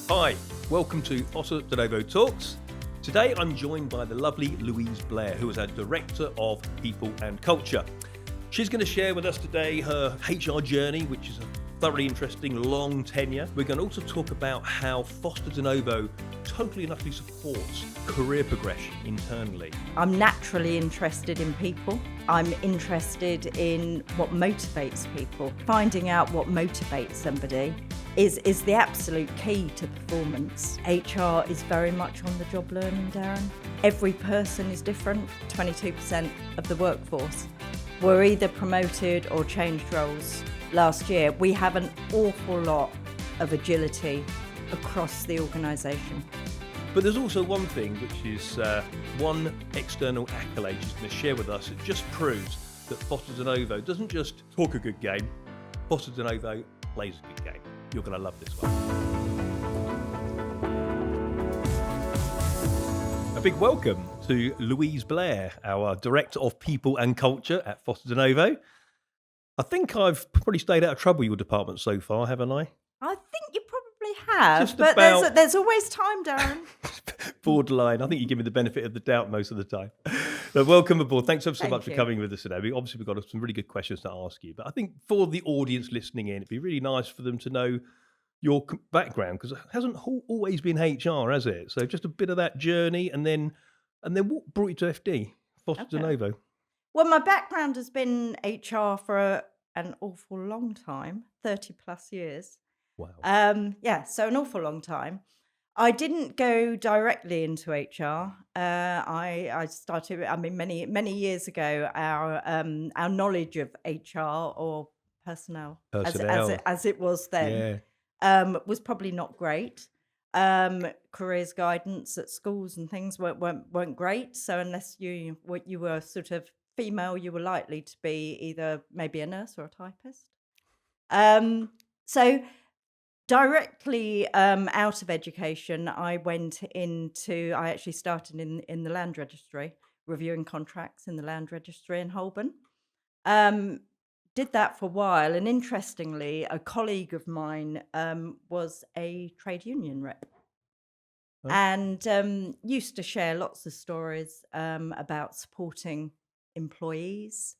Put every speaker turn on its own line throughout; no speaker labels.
Hi, welcome to Foster Denovo Talks. Today I'm joined by the lovely Louise Blair, who is our Director of People and Culture. She's going to share with us today her HR journey, which is a thoroughly interesting long tenure. We're going to also talk about how Foster Denovo totally and utterly supports career progression internally.
I'm naturally interested in people. I'm interested in what motivates people. Finding out what motivates somebody is the absolute key to performance. HR is very much on the job learning, Darren. Every person is different. 22% of the workforce were either promoted or changed roles. Last year, we have an awful lot of agility across the organisation.
But there's also one thing, which is one external accolade she's going to share with us. It just proves that Foster Denovo doesn't just talk a good game, Foster Denovo plays a good game. You're going to love this one. A big welcome to Louise Blair, our Director of People and Culture at Foster Denovo. I think I've probably stayed out of trouble with your department so far, haven't I?
I think you probably have,
Just
but
about-
there's always time, Darren.
Borderline. I think you give me the benefit of the doubt most of the time. But welcome aboard. Thanks so
Thank
much
you.
for coming with us today. Obviously, we've got some really good questions to ask you. But I think for the audience listening in, it'd be really nice for them to know your background, because it hasn't always been HR, has it? So just a bit of that journey, and then what brought you to FD, Foster
Okay.
Denovo?
Well, my background has been HR for an awful long time, 30 plus years.
Wow.
So an awful long time. I didn't go directly into HR. I started. I mean, many years ago. Our knowledge of HR or personnel,
Personnel.
as it was then, was probably not great. Careers guidance at schools and things weren't great. So unless you were sort of female, you were likely to be either maybe a nurse or a typist. So directly out of education, I actually started in the land registry, reviewing contracts in the land registry in Holborn. Did that for a while, and interestingly, a colleague of mine was a trade union rep.
Oh.
And used to share lots of stories about supporting employees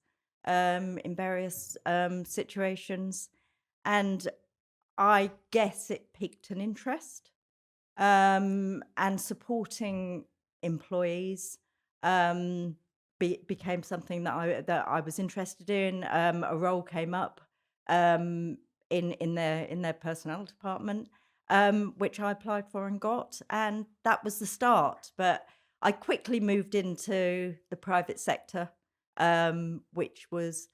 in various situations. And I guess it piqued an interest, and supporting employees became something that I was interested in. A role came up in their personnel department, which I applied for and got, and that was the start. But I quickly moved into the private sector, which was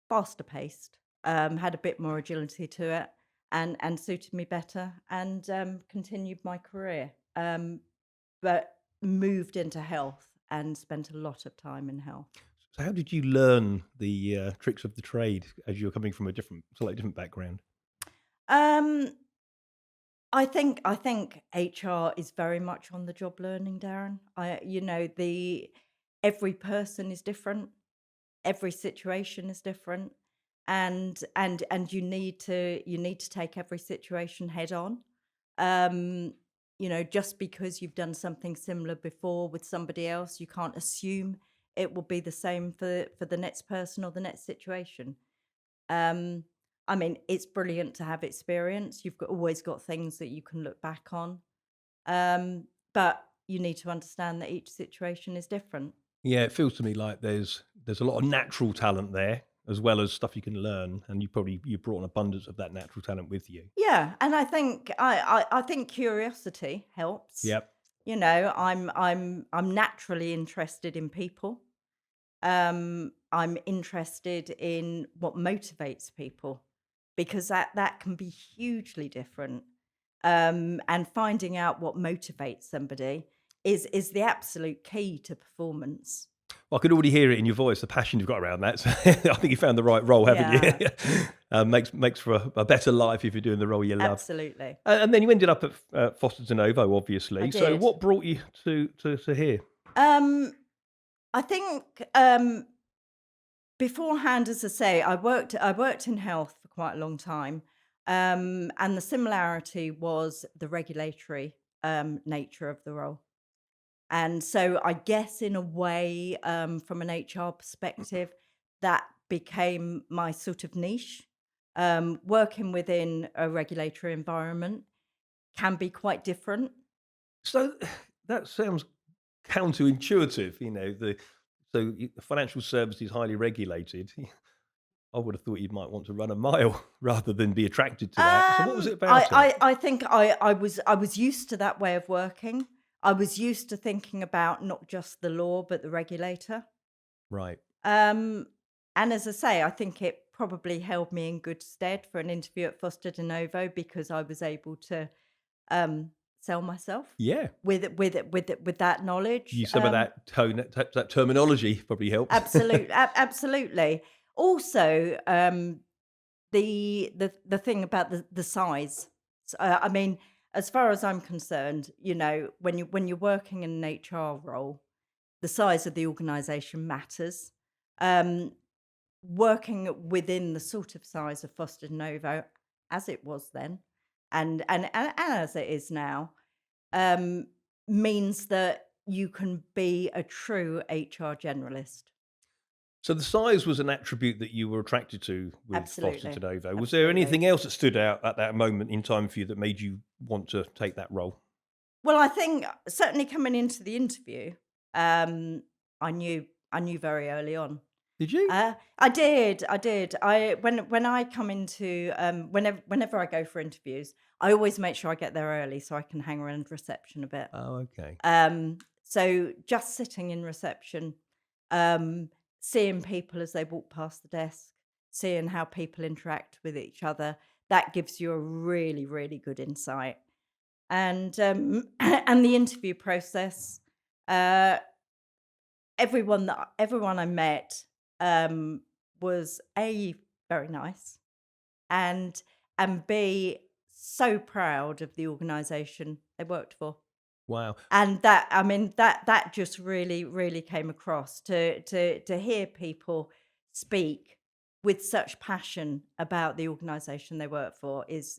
faster paced, had a bit more agility to it, and suited me better, and continued my career. But moved into health and spent a lot of time in health.
So how did you learn the tricks of the trade as you're coming from a slightly different background?
Um, I think HR is very much on the job learning, Darren. Every person is different, every situation is different, and you need to take every situation head on. Just because you've done something similar before with somebody else, you can't assume it will be the same for the next person or the next situation. I mean, it's brilliant to have experience. You've always got things that you can look back on, but you need to understand that each situation is different.
Yeah, it feels to me like there's a lot of natural talent there, as well as stuff you can learn, and you brought an abundance of that natural talent with you.
Yeah, and I think I think curiosity helps.
Yep.
I'm naturally interested in people. I'm interested in what motivates people, because that can be hugely different. And finding out what motivates somebody is the absolute key to performance.
Well, I could already hear it in your voice, the passion you've got around that. So I think you found the right role, haven't you? Makes for a better life if you're doing the role you love.
Absolutely.
And then you ended up at Foster Denovo, obviously.
I
So
did.
what brought you to here?
I think beforehand, as I say, I worked in health for quite a long time. And the similarity was the regulatory nature of the role. And so I guess in a way, from an HR perspective, that became my sort of niche. Working within a regulatory environment can be quite different.
So that sounds counterintuitive, financial services highly regulated. I would have thought you might want to run a mile rather than be attracted to that. So what was it about it?
I think I was used to that way of working. I was used to thinking about not just the law but the regulator.
Right.
Um, and as I say, I think it probably held me in good stead for an interview at Foster Denovo because I was able to sell myself
Yeah.
with that knowledge.
Use some of that tone, that terminology probably helped.
Absolutely. Also, the thing about the size. I mean, as far as I'm concerned, when you're working in an HR role, the size of the organisation matters. Um, Working within the sort of size of Foster Novo, as it was then, and as it is now, um, means that you can be a true HR generalist.
So the size was an attribute that you were attracted to with Foster
Absolutely,
Denovo. Was there
absolutely.
anything else that stood out at that moment in time for you that made you want to take that role?
Well, I think certainly coming into the interview, um, I knew very early on.
Did you?
I did, I did. When I come into whenever I go for interviews, I always make sure I get there early so I can hang around reception a bit.
Oh, okay.
So just sitting in reception, um, seeing people as they walk past the desk, seeing how people interact with each other, that gives you a really, really good insight. And and the interview process, uh, everyone I met um, was A, very nice, and B, so proud of the organisation they worked for.
Wow.
And that, I mean, that just really, really came across to hear people speak with such passion about the organisation they work for is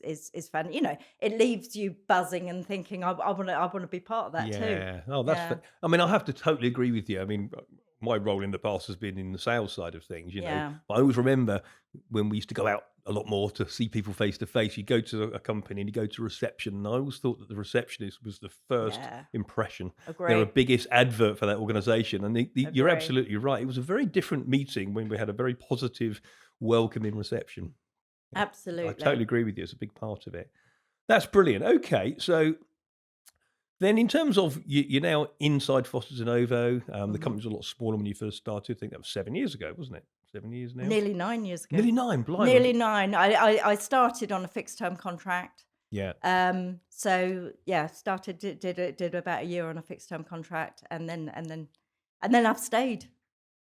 fun. It leaves you buzzing and thinking, I want to be part of that too.
Yeah. Oh, that's
Yeah,
I mean, I have to totally agree with you. I mean, my role in the past has been in the sales side of things.
yeah,
But I always remember when we used to go out a lot more to see people face to face. You go to a company and you go to reception, and I always thought that the receptionist was the first
yeah.
impression. They're a
Agree,
biggest advert for that organisation, and you're
agree.
absolutely right. It was a very different meeting when we had a very positive, welcoming reception. Yeah, I totally
Absolutely.
agree with you. It's a big part of it. That's brilliant. Okay, so then in terms of you're now inside Foster Denovo, the
hmm
company was a lot smaller when you first started. I think that was 7 years ago, wasn't it? 7 years now?
Nearly 9 years ago.
Nearly 9, blimey.
Nearly nine. I started on a fixed term contract.
Yeah,
So yeah, started did about a year on a fixed term contract, and then I've stayed.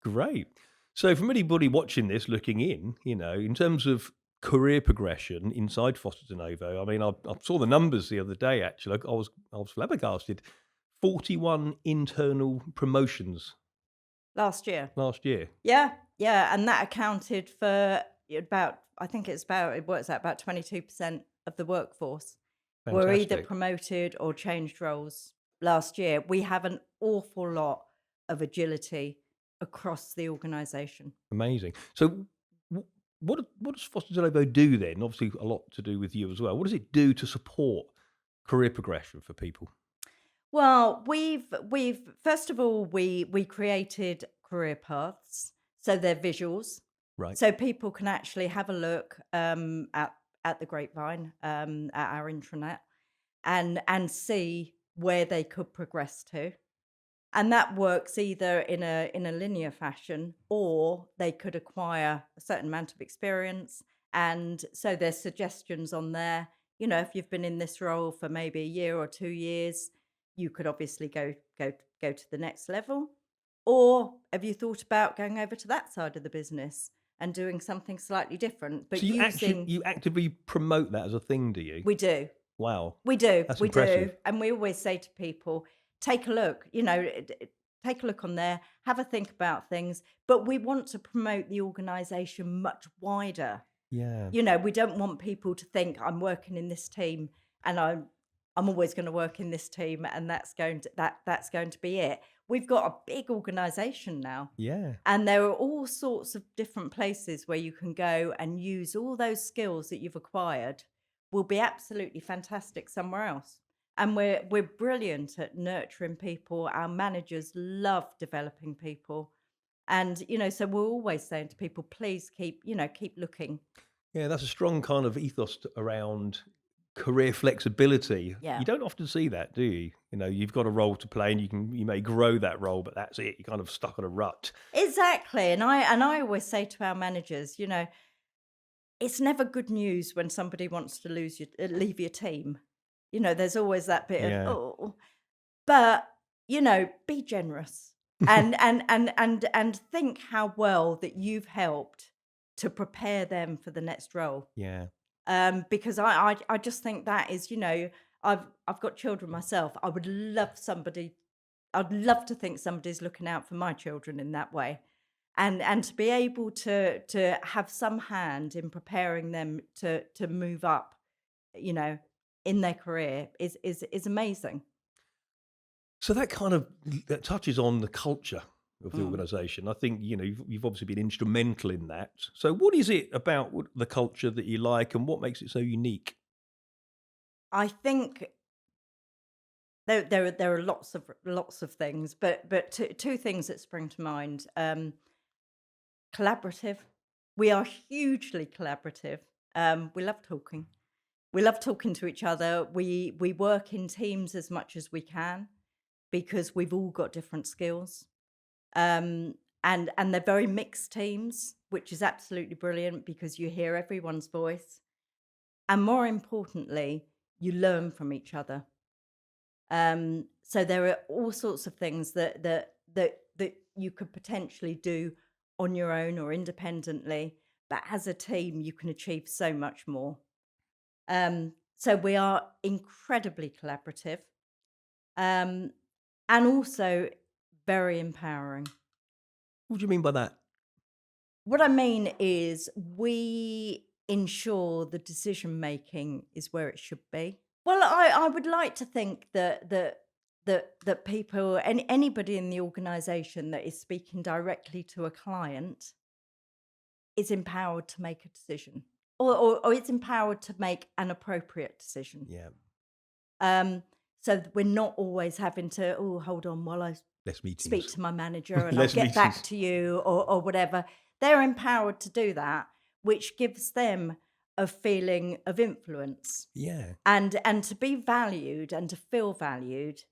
great. So from anybody watching this, looking in, in terms of career progression inside Foster Denovo, I mean, I saw the numbers the other day, actually. I was flabbergasted. 41 internal promotions
Last year.
last year.
Yeah, yeah, and that accounted for about, I think it works out about 22% of the workforce were either
Fantastic.
promoted or changed roles last year. We have an awful lot of agility across the organisation.
Amazing. So, what does Foster Denovo do then? Obviously, a lot to do with you as well. What does it do to support career progression for people?
Well, we've first of all we created career paths, so they're visuals,
Right.
so people can actually have a look at the grapevine, at our intranet, and see where they could progress to. And that works either in a linear fashion, or they could acquire a certain amount of experience. And so there's suggestions on there. If you've been in this role for maybe a year or 2 years, you could obviously go to the next level. Or have you thought about going over to that side of the business and doing something slightly different,
So
but using
you actively promote that as a thing, do you?
we do.
Wow,
We do,
that's
we do,
impressive.
and we always say to people, take a look, take a look on there, have a think about things, but we want to promote the organisation much wider.
Yeah.
You know, we don't want people to think I'm working in this team and I'm always going to work in this team and that's going to be it. We've got a big organization now.
Yeah.
And there are all sorts of different places where you can go and use all those skills that you've acquired will be absolutely fantastic somewhere else. And we're brilliant at nurturing people. Our managers love developing people. And, you know, so we're always saying to people, please keep looking.
Yeah, that's a strong kind of ethos around career flexibility.
Yeah.
You don't often see that, do you? You know, you've got a role to play and you may grow that role, but that's it. You're kind of stuck on a rut.
Exactly. And I always say to our managers, you know, it's never good news when somebody wants to leave your team. You know, there's always that bit of,
Yeah.
oh, but you know, be generous and think how well that you've helped to prepare them for the next role.
Yeah.
Because I just think that is, you know, I've got children myself. I'd love to think somebody's looking out for my children in that way. And to be able to have some hand in preparing them to move up, you know, in their career is amazing.
So that touches on the culture of the
Mm.
organisation. I think you've obviously been instrumental in that. So what is it about the culture that you like, and what makes it so unique?
I think there are lots of things, but two things that spring to mind. Collaborative. We are hugely collaborative. We love talking. We love talking to each other. We work in teams as much as we can because we've all got different skills. And they're very mixed teams, which is absolutely brilliant because you hear everyone's voice. And more importantly, you learn from each other. So there are all sorts of things that you could potentially do on your own or independently, but as a team, you can achieve so much more. So we are incredibly collaborative, um, and also very empowering.
What do you mean by that?
What I mean is, we ensure the decision making is where it should be. Well, I would like to think that people and anybody in the organisation that is speaking directly to a client is empowered to make a decision, or it's empowered to make an appropriate decision.
Yeah,
Um, so that we're not always having to, oh, hold on while I
less
speak
meetings.
to my manager and I'll
Less
get back
meetings.
to you or whatever. They're empowered to do that, which gives them a feeling of influence
Yeah,
and to be valued and to feel valued.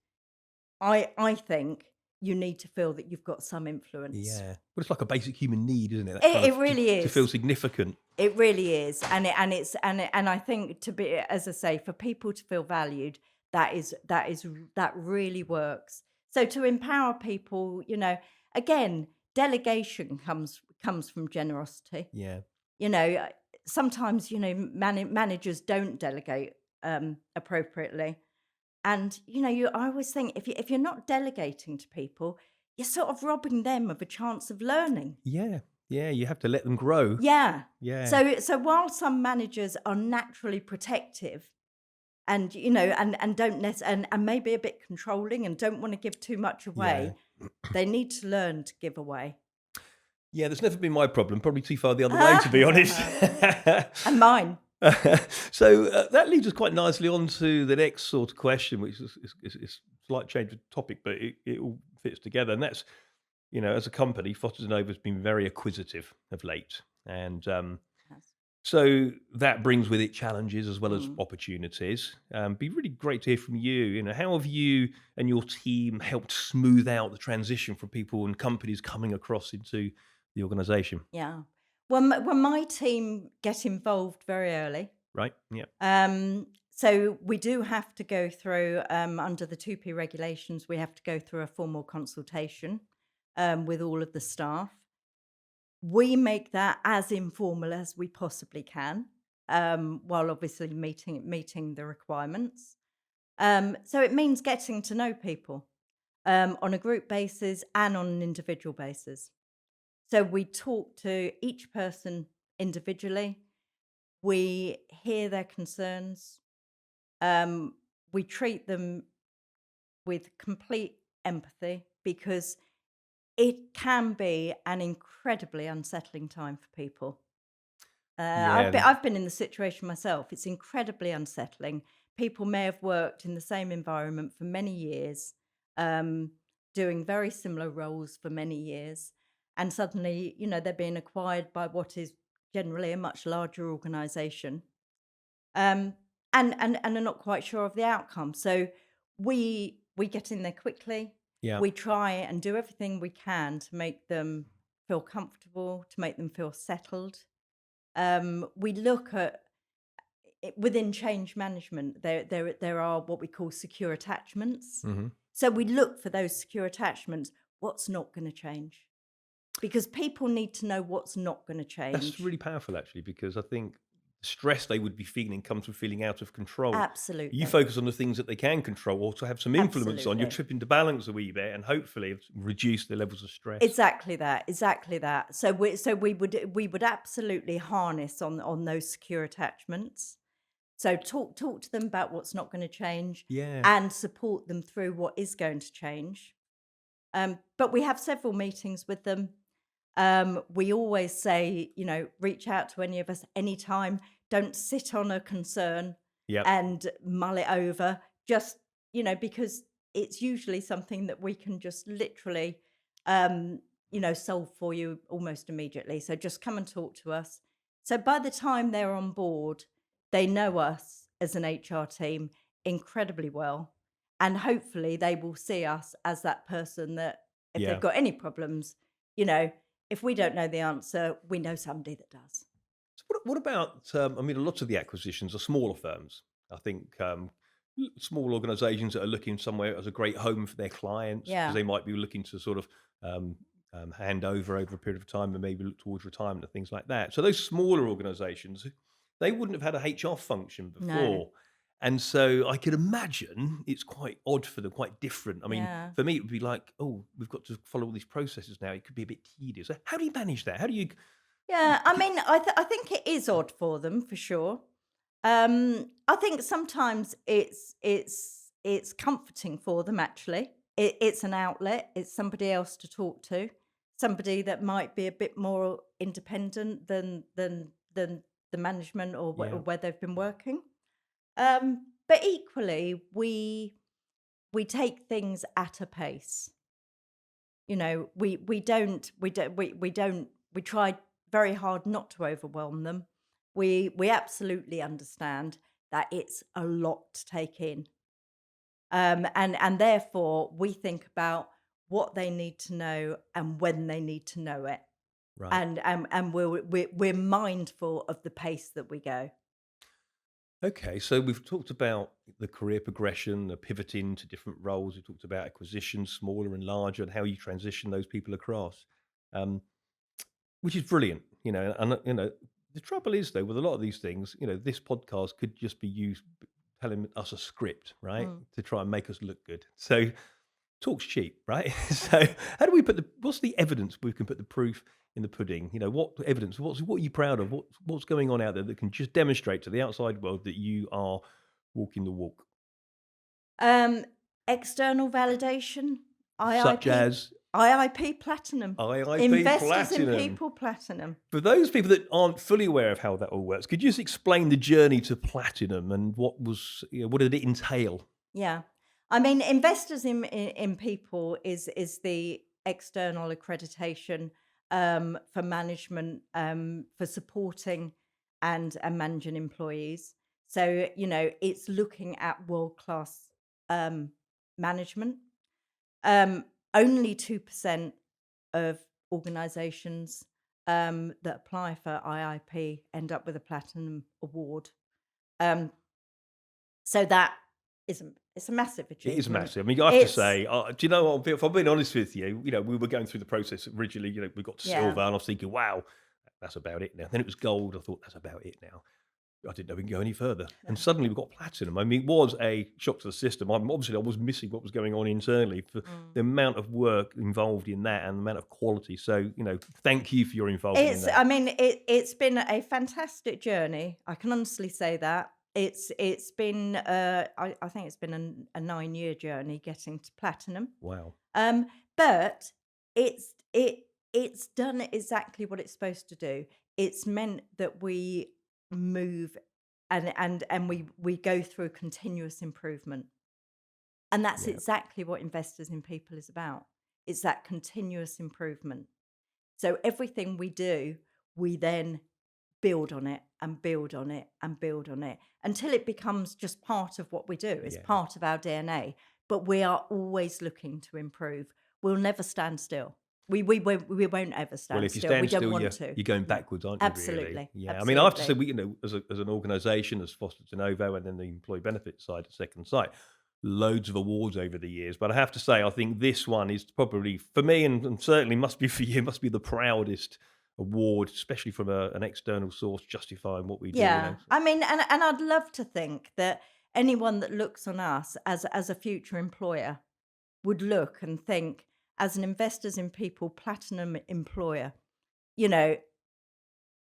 I think you need to feel that you've got some influence.
yeah. Well, it's like a basic human need, isn't it? That kind
It
of
really
to feel
is.
significant.
It really is, and I think to be, as I say, for people to feel valued, that really works. So to empower people, you know, again, delegation comes from generosity.
Yeah,
You know, sometimes you know managers don't delegate appropriately, and you know, I always think if you're not delegating to people, you're sort of robbing them of a chance of learning.
yeah, yeah. You have to let them grow.
Yeah.
Yeah,
So while some managers are naturally protective and you know and don't and maybe a bit controlling and don't want to give too much
yeah,
away, they need to learn to give away.
yeah. That's never been my problem. Probably too far the other way, to be honest.
And mine.
So that leads us quite nicely on to the next sort of question, which is a slight change of topic, but it all fits together. And that's, as a company, Foster Denovo has been very acquisitive of late. And
Yes.
so that brings with it challenges as well as
Mm.
opportunities. Be really great to hear from you. How have you and your team helped smooth out the transition from people and companies coming across into the organisation?
Yeah. Well, my team get involved very early.
Right? Yeah.
So we do have to go through under the 2P regulations. We have to go through a formal consultation with all of the staff. We make that as informal as we possibly can, while obviously meeting the requirements. So it means getting to know people on a group basis and on an individual basis. So we talk to each person individually. We hear their concerns. Um, we treat them with complete empathy because it can be an incredibly unsettling time for people.
Yeah,
I've been in the situation myself. It's incredibly unsettling. People may have worked in the same environment for many years, um, doing very similar roles for many years, and suddenly, they're being acquired by what is generally a much larger organisation, um, and are not quite sure of the outcome. So we get in there quickly.
yeah.
We try and do everything we can to make them feel comfortable, to make them feel settled. We look at within change management. There are what we call secure attachments.
Hmm.
So we look for those secure attachments. What's not going to change? Because people need to know what's not going to
That's
change.
really powerful, actually, because I think the stress they would be feeling comes from feeling out of control. You
Absolutely,
focus on the things that they can control or to have some influence on. You're
absolutely.
tripping to balance a wee bit and hopefully reduce the levels of stress.
Exactly that, exactly that. So we would absolutely harness on those secure attachments. So talk to them about what's not going to change
Yeah.
and support them through what is going to change. But we have several meetings with them. We always say, reach out to any of us anytime. Don't sit on a concern
Yep.
and mull it over. Just, because it's usually something that we can just literally, solve for you almost immediately. So just come and talk to us. So by the time they're on board, they know us as an HR team incredibly well. And hopefully they will see us as that person that if they've
Yeah.
got any problems, you know, if we don't know the answer, we know somebody that does.
So what about, I mean, a lot of the acquisitions are smaller firms. I think small organizations that are looking somewhere as a great home for their clients because
Yeah.
they might be looking to sort of um, hand over a period of time and maybe look towards retirement and things like that. So those smaller organizations, they wouldn't have had a HR function
No.
before. And so I could imagine it's quite odd for them, quite different. I mean,
Yeah.
for me, it would be like, oh, we've got to follow all these processes now. It could be a bit tedious. So how do you manage that? How do you?
Yeah. I mean, I think it is odd for them for sure. I think sometimes it's comforting for them actually. It's an outlet. It's somebody else to talk to, somebody that might be a bit more independent than the management or
Yeah.
where they've been working. But equally, we take things at a pace. We try very hard not to overwhelm them. We absolutely understand that it's a lot to take in. And therefore we think about what they need to know and when they need to know it.
Right.
And we're mindful of the pace that we go.
Okay, so we've talked about the career progression, the pivoting to different roles. We talked about acquisitions, smaller and larger, and how you transition those people across, um, which is brilliant. And the trouble is though with a lot of these things, this podcast could just be used telling us a script, right,
Mm.
to try and make us look good. So talk's cheap, right? So how do we what's the evidence we can put the proof in the pudding? What evidence? What are you proud of? What's going on out there that can just demonstrate to the outside world that you are walking the walk?
Um, External validation,
Such
IIP,
as
IIP Platinum,
IIP
Investors in
Platinum.
People Platinum.
For those people that aren't fully aware of how that all works, could you just explain the journey to platinum and what did it entail?
Yeah. I mean, Investors in People is the external accreditation for management, for supporting and managing employees. So, it's looking at world-class um, management. Only 2% of organizations that apply for IIP end up with a platinum award. Um, so that it's a massive
It is
achievement.
massive. I mean, I have to
It's
say, do you know what? If I'm being honest with you, we were going through the process originally. We got to
yeah,
silver, and I was thinking, wow, that's about it now. Then it was gold. I thought that's about it now. I didn't know we can go any further. And suddenly we've got platinum. I mean, it was a shock to the system. Obviously, I was missing what was going on internally for
Mm.
the amount of work involved in that and the amount of quality. So, thank you for your involvement in
It's
that.
I mean, it's been a fantastic journey. I can honestly say that. It's been, I think it's been a 9-year journey getting to platinum.
Wow.
Um, but it's done exactly what it's supposed to do. It's meant that we move and we go through continuous improvement. And that's
Yeah.
exactly what Investors in People is about. It's that continuous improvement. So everything we do, we then build on it and build on it and build on it until it becomes just part of what we do. It's
Yeah.
part of our DNA. But we are always looking to improve. We'll never stand still. We won't ever
Well,
stand
if you
still. We
stand
don't
still,
want
you're
to.
you're going
No.
backwards, aren't you, really?
Absolutely.
Yeah. I mean, I have to say,
Absolutely.
as an organisation, as Foster Denovo, and then the employee benefits side at Second Sight, loads of awards over the years. But I have to say, I think this one is probably, for me, and certainly must be for you, must be the proudest award, especially from an external source justifying what we do,
Yeah. I mean, and I'd love to think that anyone that looks on us as a future employer would look and think, as an Investors in People platinum employer, you know,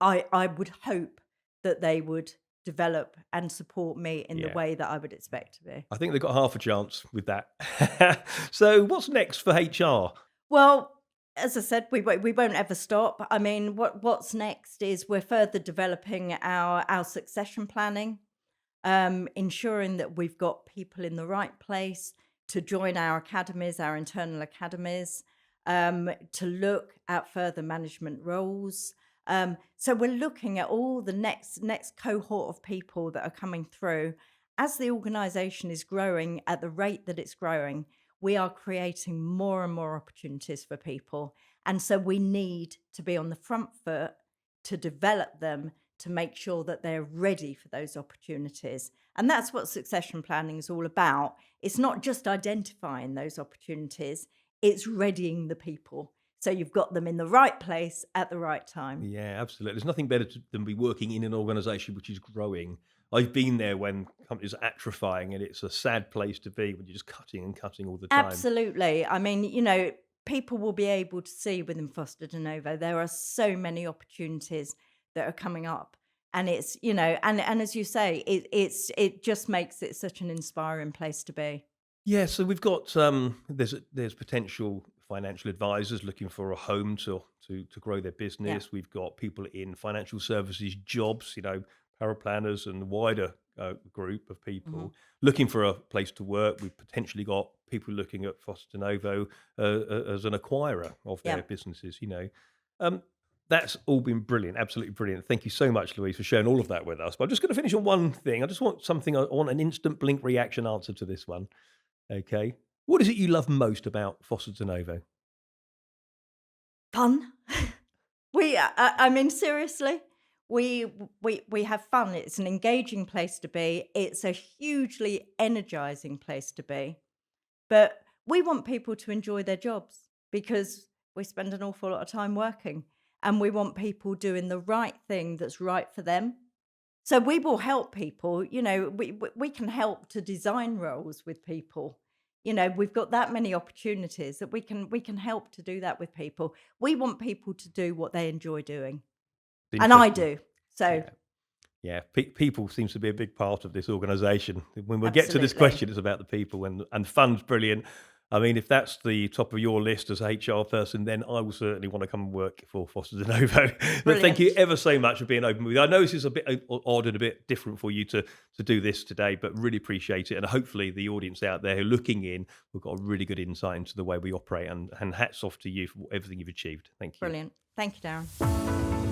I would hope that they would develop and support me in the
Yeah.
way that I would expect to be.
I think they've got half a chance with that. So what's next for HR?
Well, as I said, we won't ever stop. I mean, what's next is we're further developing our succession planning, ensuring that we've got people in the right place to join our academies, our internal academies, to look at further management roles. So we're looking at all the next cohort of people that are coming through. As the organisation is growing at the rate that it's growing, we are creating more and more opportunities for people. And so we need to be on the front foot to develop them to make sure that they're ready for those opportunities. And that's what succession planning is all about. It's not just identifying those opportunities, it's readying the people. So you've got them in the right place at the right time.
Yeah, absolutely. There's nothing better than be working in an organisation which is growing. I've been there when companies are atrophying, and it's a sad place to be when you're just cutting and cutting all the time.
Absolutely. I mean, people will be able to see within Foster De Novo, there are so many opportunities that are coming up. And it's, and as you say, it just makes it such an inspiring place to be.
Yeah, so we've got there's potential financial advisors looking for a home to grow their
Yeah.
business. We've got people in financial services jobs, paraplanners and wider group of
Hmm.
people looking for a place to work. We've potentially got people looking at Foster Novo as an acquirer of
Yeah.
their businesses. Um, that's all been brilliant, absolutely brilliant. Thank you so much, Louise, for sharing all of that with us. But I'm just going to finish on one thing. I just want something. I want an instant blink reaction answer to this one. Okay. What is it you love most about Foster de Novo?
Fun. I mean, seriously, we have fun. It's an engaging place to be. It's a hugely energizing place to be. But we want people to enjoy their jobs because we spend an awful lot of time working, and we want people doing the right thing that's right for them. So we will help people. We can help to design roles with people. We've got that many opportunities that we can help to do that with people. We want people to do what they enjoy doing, and I
Interesting.
do. So
Yeah. Yeah. People seems to be a big part of this organisation. When we get to this
absolutely
question, it's about the people, and fun's brilliant. I mean, if that's the top of your list as a HR person, then I will certainly want to come and work for Foster de Novo. But thank you
brilliant,
ever so much for being open with me. I know this is a bit odd and a bit different for you to do this today, but really appreciate it. And hopefully the audience out there who are looking in, we've got a really good insight into the way we operate. And hats off to you for everything you've achieved. Thank you.
brilliant. Thank you, Darren.